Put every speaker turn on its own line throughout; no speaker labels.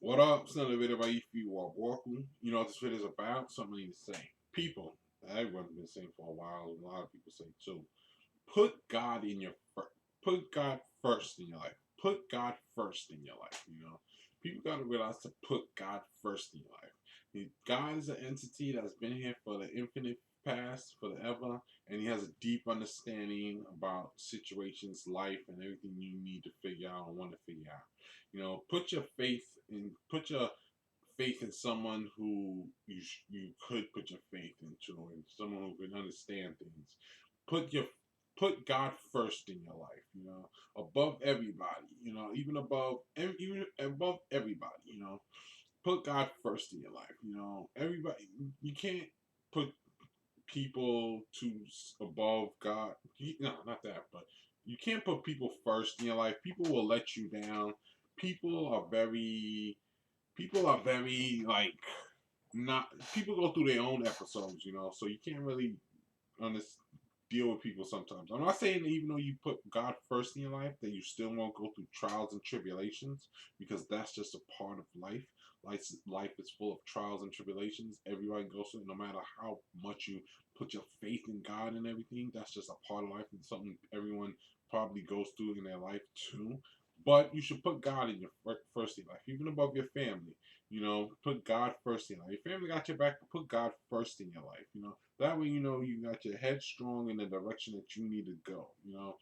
What up? It's another video by Ifi Walku. You know what this video is about? Something I need to say. People, everyone's been saying for a while, and a lot of people say too. Put God in your put God first in your life. Put God first in your life. You know, people got to realize to put God first in your life. God is an entity that's been here for the infinite past, forever, and He has a deep understanding about situations, life, and everything you need to figure out and want to figure out. You know, put your faith in someone who you could put your faith into, and someone who can understand things. Put your put God first in your life, you know, above everybody, you know, even above everybody, you know. Put God first in your life, you know. Everybody, you can't put people to above God. No, not that, but you can't put people first in your life. People will let you down. People are very people are very like not people go through their own episodes, you know, so you can't really understand deal with people sometimes. I'm not saying that even though you put God first in your life, that you still won't go through trials and tribulations, because that's just a part of life. Life is full of trials and tribulations. Everybody goes through it, no matter how much you put your faith in God and everything. That's just a part of life and something everyone probably goes through in their life too. But you should put God in your first in life, even above your family. You know, put God first in your life. Your family got your back, but put God first in your life. You know, that way, you know, you got your head strong in the direction that you need to go. You know,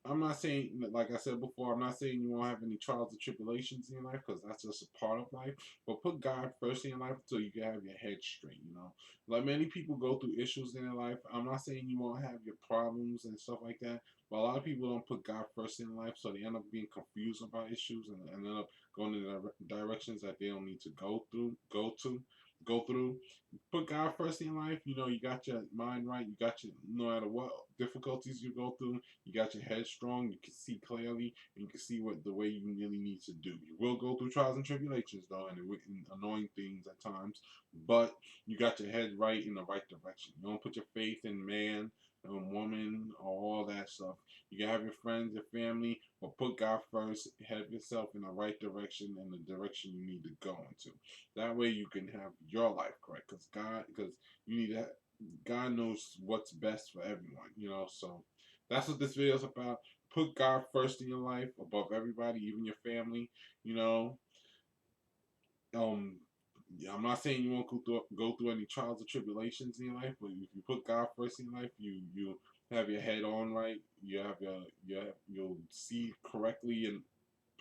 I'm not saying, like I said before, I'm not saying you won't have any trials and tribulations in your life, because that's just a part of life. But put God first in your life so you can have your head straight. You know, like many people go through issues in their life. I'm not saying you won't have your problems and stuff like that, but a lot of people don't put God first in life, so they end up being confused about issues and end up going in directions that they don't need to go through. Put God first in your life. You know, you got your mind right. You got your, no matter what difficulties you go through, you got your head strong. You can see clearly, and you can see what the way you really need to do. You will go through trials and tribulations, though, and annoying things at times. But you got your head right in the right direction. You don't put your faith in man, woman, or all that stuff. You can have your friends, your family, but put God first. Have yourself in the right direction and the direction you need to go into. That way, you can have your life correct. Because you need to. God knows what's best for everyone. You know, so that's what this video is about. Put God first in your life above everybody, even your family. You know, um, yeah, I'm not saying you won't go through any trials or tribulations in your life, but if you put God first in your life, you have your head on right. You have you'll see correctly and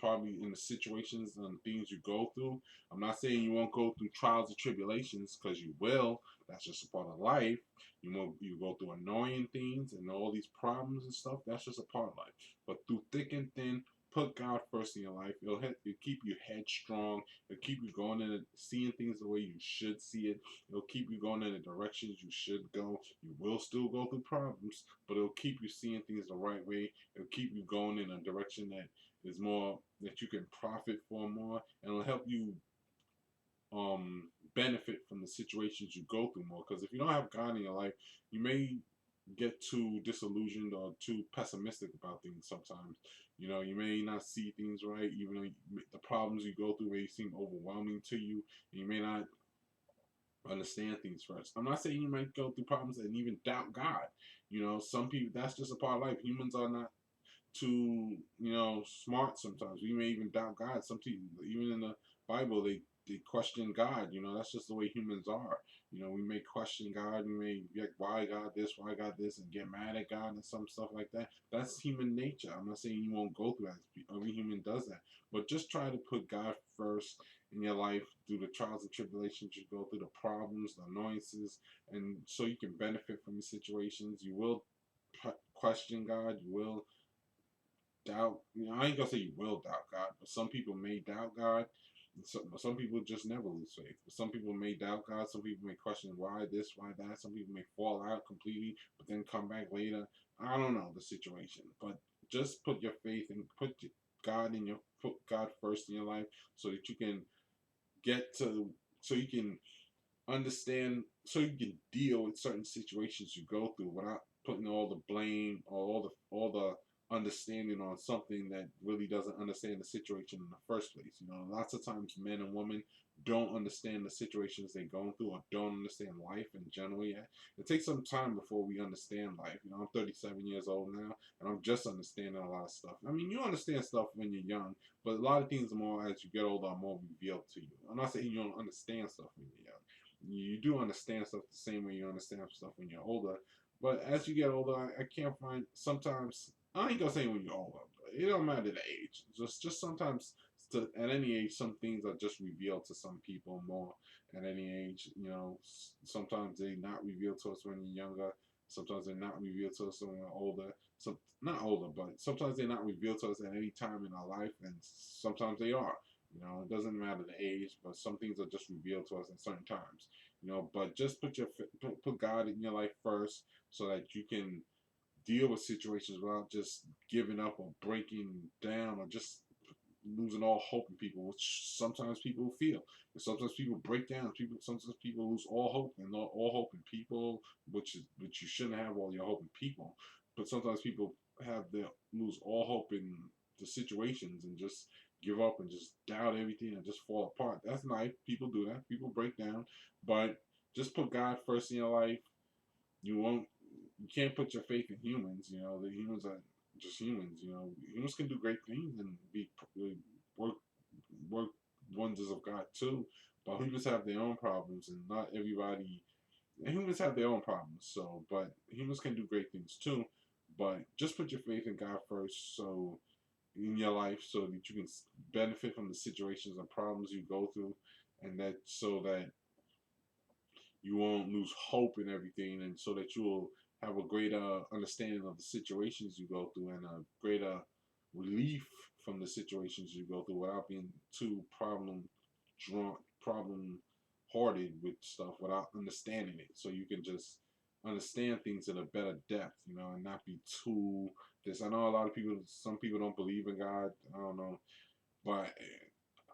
probably in the situations and things you go through. I'm not saying you won't go through trials and tribulations, because you will. That's just a part of life. You go through annoying things and all these problems and stuff. That's just a part of life. But through thick and thin, put God first in your life. It'll keep you headstrong. It'll keep you going in and seeing things the way you should see it. It'll keep you going in the directions you should go. You will still go through problems, but it'll keep you seeing things the right way. It'll keep you going in a direction that is more that you can profit for more, and it'll help you benefit from the situations you go through more. Because if you don't have God in your life, you may get too disillusioned or too pessimistic about things sometimes. You know, you may not see things right, even though the problems you go through may seem overwhelming to you. And you may not understand things first. I'm not saying you might go through problems and even doubt God. You know, some people, that's just a part of life. Humans are not too, you know, smart sometimes. We may even doubt God. Some people, even in the Bible, they question God. You know, that's just the way humans are. You know, we may question God. We may be like, why God this, why God this, and get mad at God and some stuff like that. That's human nature. I'm not saying you won't go through that. Every human does that. But just try to put God first in your life through the trials and tribulations you go through, the problems, the annoyances, and so you can benefit from the situations. You will question God. You will doubt. You know, I ain't gonna say you will doubt God, but some people may doubt God. Some people just never lose faith. Some people may doubt God. Some people may question why this, why that. Some people may fall out completely, but then come back later. I don't know the situation, but just put your faith and put God first in your life, so that you can get to so you can understand, so you can deal with certain situations you go through without putting all the blame or all the understanding on something that really doesn't understand the situation in the first place. You know, lots of times men and women don't understand the situations they're going through or don't understand life in general yet. It takes some time before we understand life. You know, I'm 37 years old now, and I'm just understanding a lot of stuff. I mean, you understand stuff when you're young, but a lot of things are more as you get older are more revealed to you. I'm not saying you don't understand stuff when you're young. You do understand stuff the same way you understand stuff when you're older. But as you get older, I can't find sometimes. I ain't gonna say when you're older. It don't matter the age. Just sometimes at any age, some things are just revealed to some people more at any age. You know, sometimes they not revealed to us when you're younger. Sometimes they're not revealed to us when we're older. So not older, but sometimes they're not revealed to us at any time in our life, and sometimes they are. You know, it doesn't matter the age, but some things are just revealed to us at certain times. You know, but just put God in your life first, so that you can deal with situations without just giving up or breaking down or just losing all hope in people, which sometimes people feel. And sometimes people break down. Sometimes people lose all hope and all hope in people, which you shouldn't have all your hope in people. But sometimes people lose all hope in the situations and just give up and just doubt everything and just fall apart. That's life. People do that. People break down, but just put God first in your life. You won't. You can't put your faith in humans. You know, the humans are just humans. You know, humans can do great things and work work wonders of God too. But humans have their own problems, and not everybody. And humans have their own problems. So, but humans can do great things too. But just put your faith in God first, so in your life, so that you can benefit from the situations and problems you go through, and that so that you won't lose hope in everything, and so that you will have a greater understanding of the situations you go through and a greater relief from the situations you go through without being too problem hearted with stuff without understanding it. So you can just understand things in a better depth, you know, and not be too this. I know a lot of people, some people don't believe in God. I don't know, but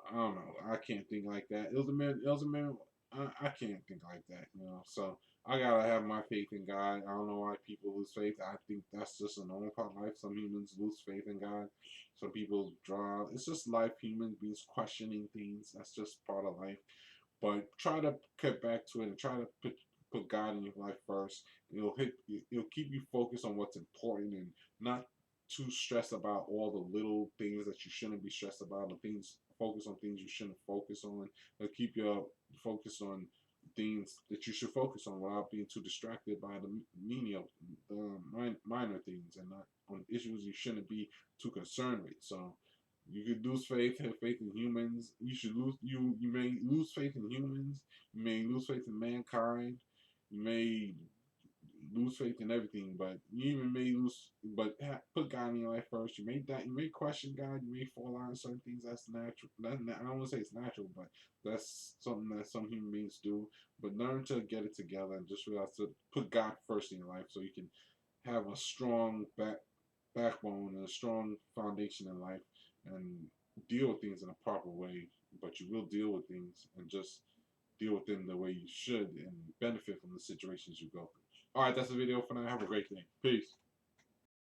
I don't know. I can't think like that. It was a man. It was a man. I can't think like that. You know. So I gotta have my faith in God. I don't know why people lose faith. I think that's just a normal part of life. Some humans lose faith in God. Some people draw. It's just life. Human beings questioning things. That's just part of life. But try to get back to it and try to put God in your life first. It'll keep you focused on what's important and not too stressed about all the little things that you shouldn't be stressed about. The things focus on things you shouldn't focus on. It'll keep you focused on things that you should focus on without being too distracted by the menial, minor things, and not on issues you shouldn't be too concerned with. So you could lose faith, have faith in humans. You may lose faith in humans. You may lose faith in mankind. You may lose faith in everything, but you even may lose. But put God in your life first. You may die. You may question God. You may fall out on certain things. That's natural. I don't want to say it's natural, but that's something that some human beings do. But learn to get it together and just realize to put God first in your life, so you can have a strong backbone and a strong foundation in life, and deal with things in a proper way. But you will deal with things and just deal with them the way you should and benefit from the situations you go through. All right, that's the video for now. Have a great day. Peace.